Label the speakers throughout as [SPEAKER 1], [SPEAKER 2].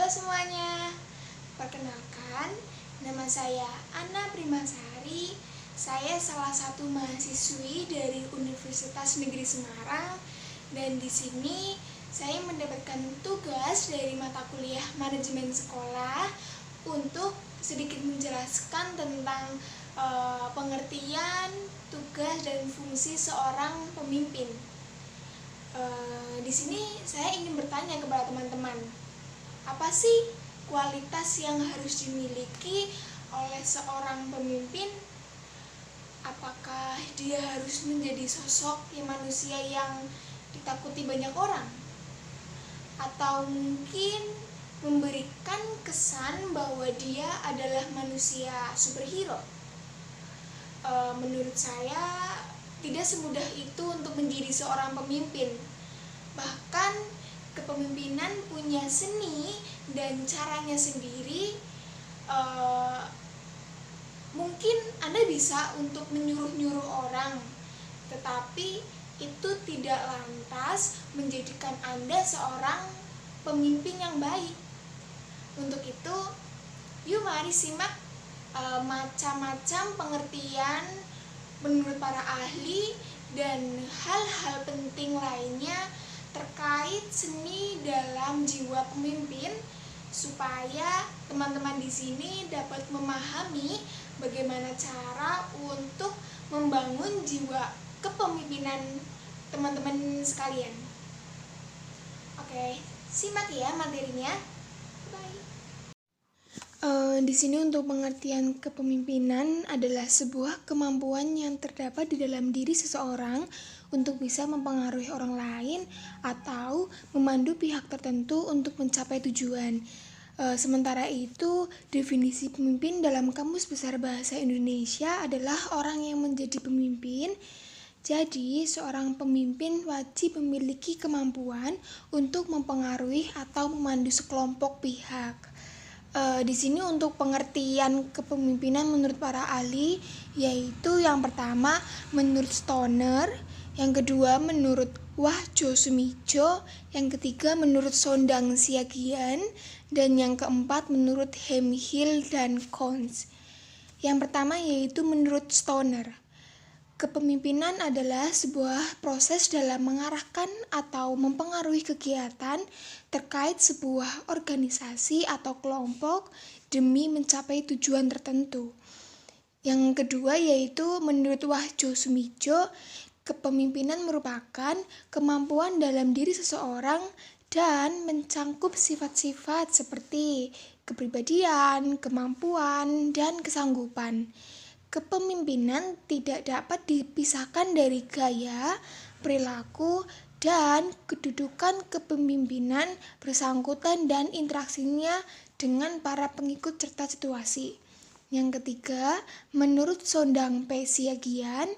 [SPEAKER 1] Halo semuanya, perkenalkan, nama saya Anna Primasari. Saya salah satu mahasiswi dari Universitas Negeri Semarang, dan di sini saya mendapatkan tugas dari mata kuliah manajemen sekolah untuk sedikit menjelaskan tentang pengertian, tugas, dan fungsi seorang pemimpin. Di sini saya ingin bertanya kepada teman-teman, apa sih kualitas yang harus dimiliki oleh seorang pemimpin? Apakah dia harus menjadi sosok manusia yang ditakuti banyak orang? Atau mungkin memberikan kesan bahwa dia adalah manusia superhero? Menurut saya tidak semudah itu untuk menjadi seorang pemimpin. Bahkan kepemimpinan punya seni dan caranya sendiri. Mungkin Anda bisa untuk menyuruh-nyuruh orang, tetapi itu tidak lantas menjadikan Anda seorang pemimpin yang baik. Untuk itu, yuk mari simak macam-macam pengertian menurut para ahli dan hal-hal penting lainnya terkait seni dalam jiwa pemimpin, supaya teman-teman di sini dapat memahami bagaimana cara untuk membangun jiwa kepemimpinan teman-teman sekalian. Oke, simak ya materinya. Bye. Di sini untuk pengertian kepemimpinan adalah sebuah kemampuan yang terdapat di dalam diri seseorang untuk bisa mempengaruhi orang lain atau memandu pihak tertentu untuk mencapai tujuan. Sementara itu, definisi pemimpin dalam Kamus Besar Bahasa Indonesia adalah orang yang menjadi pemimpin. Jadi, seorang pemimpin wajib memiliki kemampuan untuk mempengaruhi atau memandu sekelompok pihak. Di sini untuk pengertian kepemimpinan menurut para ahli, yaitu yang pertama menurut Stoner, yang kedua menurut Wahjo Sumijo, yang ketiga menurut Sondang Siagian, dan yang keempat menurut Hemhill dan Cons. Yang pertama yaitu menurut Stoner. Kepemimpinan adalah sebuah proses dalam mengarahkan atau mempengaruhi kegiatan terkait sebuah organisasi atau kelompok demi mencapai tujuan tertentu. Yang kedua yaitu menurut Wahjo Sumijo, kepemimpinan merupakan kemampuan dalam diri seseorang dan mencangkup sifat-sifat seperti kepribadian, kemampuan, dan kesanggupan. Kepemimpinan tidak dapat dipisahkan dari gaya, perilaku, dan kedudukan kepemimpinan bersangkutan dan interaksinya dengan para pengikut serta situasi. Yang ketiga, menurut Sondang P. Siagian,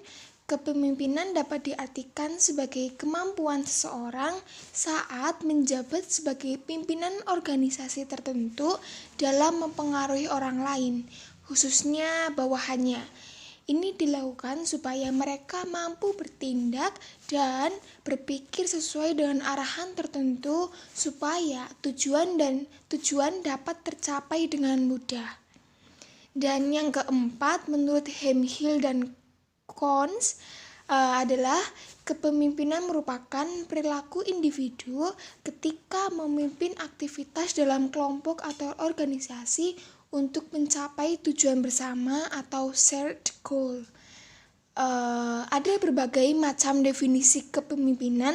[SPEAKER 1] kepemimpinan dapat diartikan sebagai kemampuan seseorang saat menjabat sebagai pimpinan organisasi tertentu dalam mempengaruhi orang lain, khususnya bawahannya. Ini dilakukan supaya mereka mampu bertindak dan berpikir sesuai dengan arahan tertentu supaya tujuan dapat tercapai dengan mudah. Dan yang keempat menurut Hemhill dan Cons adalah kepemimpinan merupakan perilaku individu ketika memimpin aktivitas dalam kelompok atau organisasi untuk mencapai tujuan bersama atau shared goal. Ada berbagai macam definisi kepemimpinan,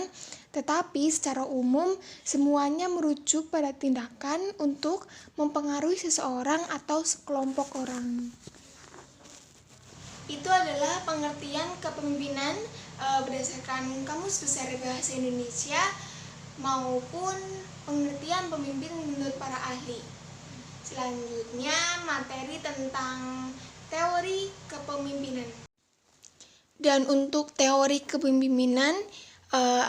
[SPEAKER 1] tetapi secara umum semuanya merujuk pada tindakan untuk mempengaruhi seseorang atau sekelompok orang. Itu adalah pengertian kepemimpinan berdasarkan Kamus Besar Bahasa Indonesia maupun pengertian pemimpin menurut para ahli. Selanjutnya materi tentang teori kepemimpinan. Dan untuk teori kepemimpinan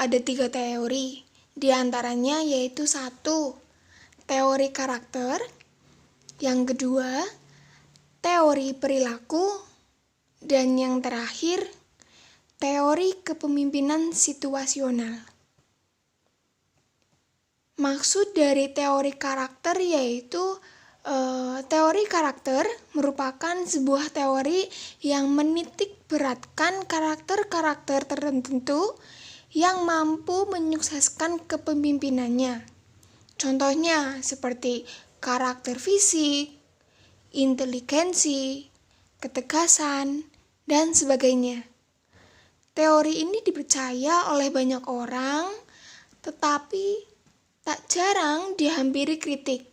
[SPEAKER 1] ada 3 teori. Di antaranya yaitu 1, teori karakter, yang kedua, teori perilaku, dan yang terakhir, teori kepemimpinan situasional. Maksud dari teori karakter yaitu teori karakter merupakan sebuah teori yang menitik beratkan karakter-karakter tertentu yang mampu menyukseskan kepemimpinannya. Contohnya seperti karakter fisik, inteligensi, ketegasan, dan sebagainya. Teori ini dipercaya oleh banyak orang, tetapi tak jarang dihampiri kritik.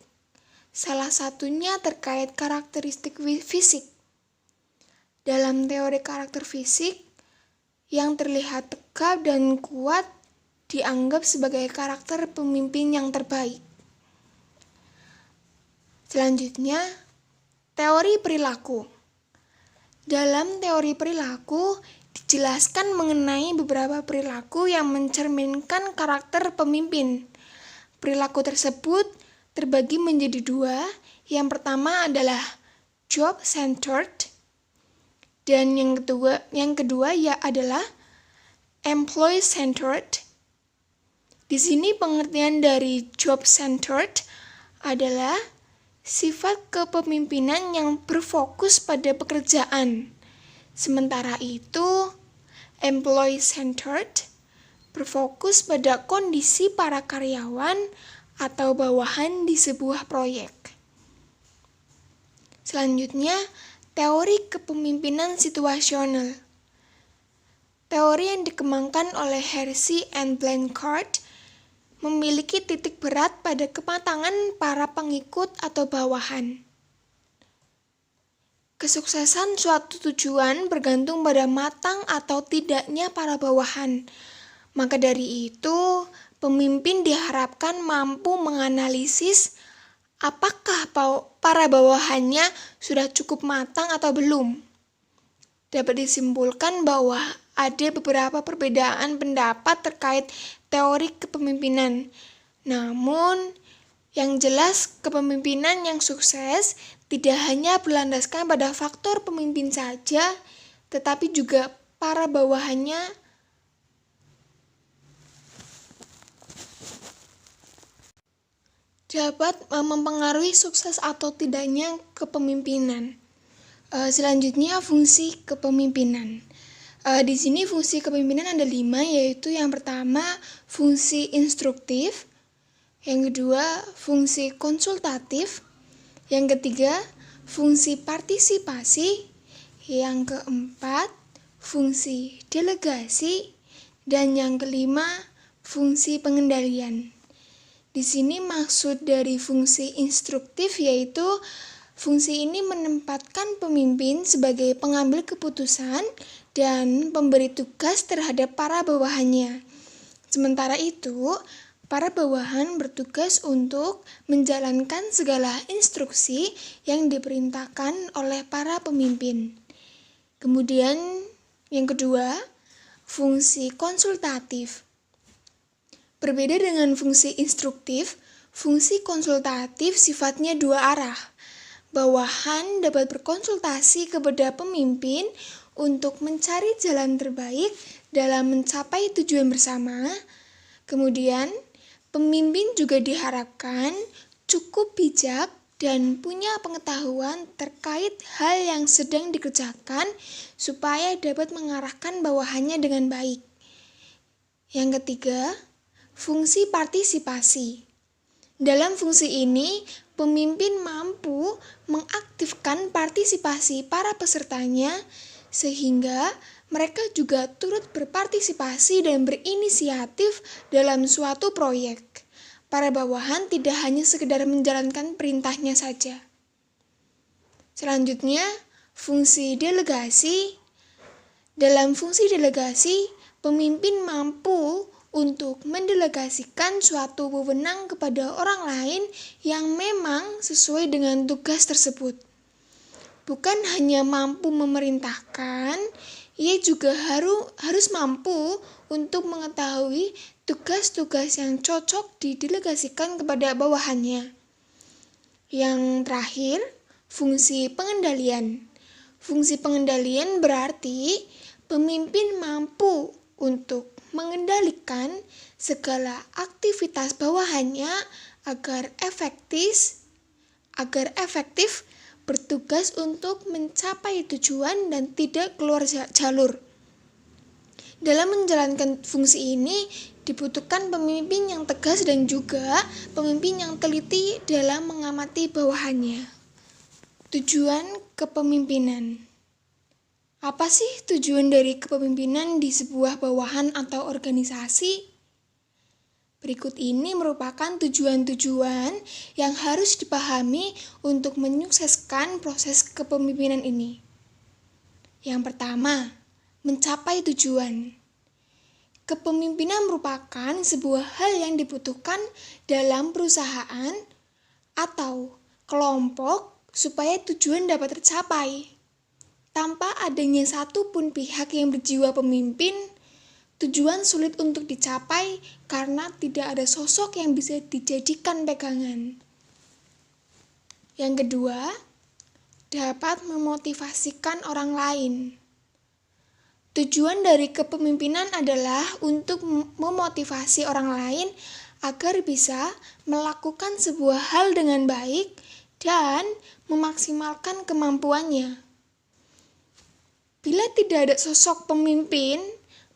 [SPEAKER 1] Salah satunya terkait karakteristik fisik. Dalam teori karakter fisik, yang terlihat tegap dan kuat dianggap sebagai karakter pemimpin yang terbaik. Selanjutnya, teori perilaku. Dalam teori perilaku, dijelaskan mengenai beberapa perilaku yang mencerminkan karakter pemimpin. Perilaku tersebut terbagi menjadi dua. Yang pertama adalah job-centered, dan yang kedua adalah employee-centered. Di sini pengertian dari job-centered adalah sifat kepemimpinan yang berfokus pada pekerjaan. Sementara itu, employee-centered berfokus pada kondisi para karyawan atau bawahan di sebuah proyek. Selanjutnya, teori kepemimpinan situasional. Teori yang dikembangkan oleh Hersey and Blanchard memiliki titik berat pada kematangan para pengikut atau bawahan. Kesuksesan suatu tujuan bergantung pada matang atau tidaknya para bawahan. Maka dari itu, pemimpin diharapkan mampu menganalisis apakah para bawahannya sudah cukup matang atau belum. Dapat disimpulkan bahwa ada beberapa perbedaan pendapat terkait teori kepemimpinan. Namun, yang jelas kepemimpinan yang sukses tidak hanya berlandaskan pada faktor pemimpin saja, tetapi juga para bawahannya dapat mempengaruhi sukses atau tidaknya kepemimpinan. Selanjutnya, fungsi kepemimpinan. Di sini fungsi kepemimpinan ada 5, yaitu yang pertama fungsi instruktif, yang kedua fungsi konsultatif, yang ketiga fungsi partisipasi, yang keempat fungsi delegasi, dan yang kelima fungsi pengendalian. Di sini maksud dari fungsi instruktif yaitu fungsi ini menempatkan pemimpin sebagai pengambil keputusan dan pemberi tugas terhadap para bawahannya. Sementara itu, para bawahan bertugas untuk menjalankan segala instruksi yang diperintahkan oleh para pemimpin. Kemudian yang kedua, fungsi konsultatif. Berbeda dengan fungsi instruktif, fungsi konsultatif sifatnya dua arah. Bawahan dapat berkonsultasi kepada pemimpin untuk mencari jalan terbaik dalam mencapai tujuan bersama. Kemudian, pemimpin juga diharapkan cukup bijak dan punya pengetahuan terkait hal yang sedang dikerjakan supaya dapat mengarahkan bawahannya dengan baik. Yang ketiga, fungsi partisipasi. Dalam fungsi ini, pemimpin mampu mengaktifkan partisipasi para pesertanya sehingga mereka juga turut berpartisipasi dan berinisiatif dalam suatu proyek. Para bawahan tidak hanya sekedar menjalankan perintahnya saja. Selanjutnya, fungsi delegasi. Dalam fungsi delegasi, pemimpin mampu untuk mendelegasikan suatu wewenang kepada orang lain yang memang sesuai dengan tugas tersebut. Bukan hanya mampu memerintahkan, ia juga harus mampu untuk mengetahui tugas-tugas yang cocok didelegasikan kepada bawahannya. Yang terakhir, fungsi pengendalian. Fungsi pengendalian berarti pemimpin mampu untuk mengendalikan segala aktivitas bawahannya agar efektif bertugas untuk mencapai tujuan dan tidak keluar jalur. Dalam menjalankan fungsi ini dibutuhkan pemimpin yang tegas dan juga pemimpin yang teliti dalam mengamati bawahannya. Tujuan kepemimpinan. Apa sih tujuan dari kepemimpinan di sebuah bawahan atau organisasi? Berikut ini merupakan tujuan-tujuan yang harus dipahami untuk menyukseskan proses kepemimpinan ini. Yang pertama, mencapai tujuan. Kepemimpinan merupakan sebuah hal yang dibutuhkan dalam perusahaan atau kelompok supaya tujuan dapat tercapai. Tanpa adanya satu pun pihak yang berjiwa pemimpin, tujuan sulit untuk dicapai karena tidak ada sosok yang bisa dijadikan pegangan. Yang kedua, dapat memotivasikan orang lain. Tujuan dari kepemimpinan adalah untuk memotivasi orang lain agar bisa melakukan sebuah hal dengan baik dan memaksimalkan kemampuannya. Bila tidak ada sosok pemimpin,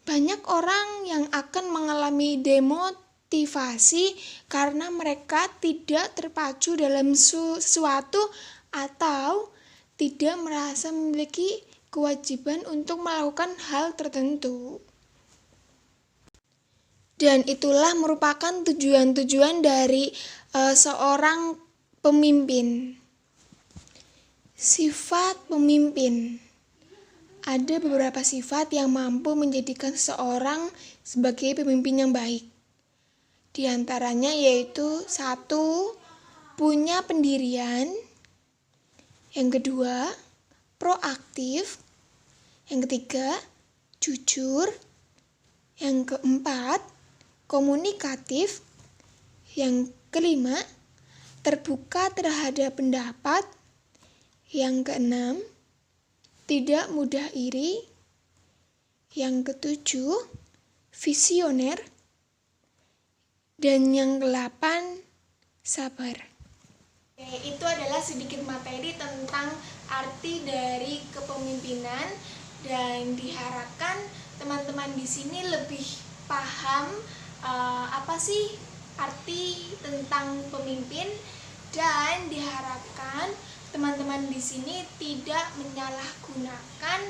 [SPEAKER 1] banyak orang yang akan mengalami demotivasi karena mereka tidak terpacu dalam sesuatu atau tidak merasa memiliki kewajiban untuk melakukan hal tertentu. Dan itulah merupakan tujuan-tujuan dari seorang pemimpin. Sifat pemimpin. Ada beberapa sifat yang mampu menjadikan seseorang sebagai pemimpin yang baik. Di antaranya yaitu 1. Punya pendirian. Yang kedua, proaktif. Yang ketiga, jujur. Yang keempat, komunikatif. Yang kelima, terbuka terhadap pendapat. Yang keenam, tidak mudah iri. Yang ketujuh, visioner. Dan yang ke-8, sabar. Itu adalah sedikit materi tentang arti dari kepemimpinan dan diharapkan teman-teman di sini lebih paham apa sih arti tentang pemimpin, dan diharapkan teman-teman di sini tidak menyalahgunakan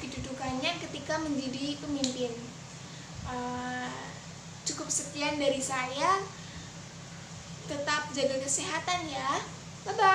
[SPEAKER 1] kedudukannya ketika menjadi pemimpin. Cukup sekian dari saya. Tetap jaga kesehatan ya. Bye-bye.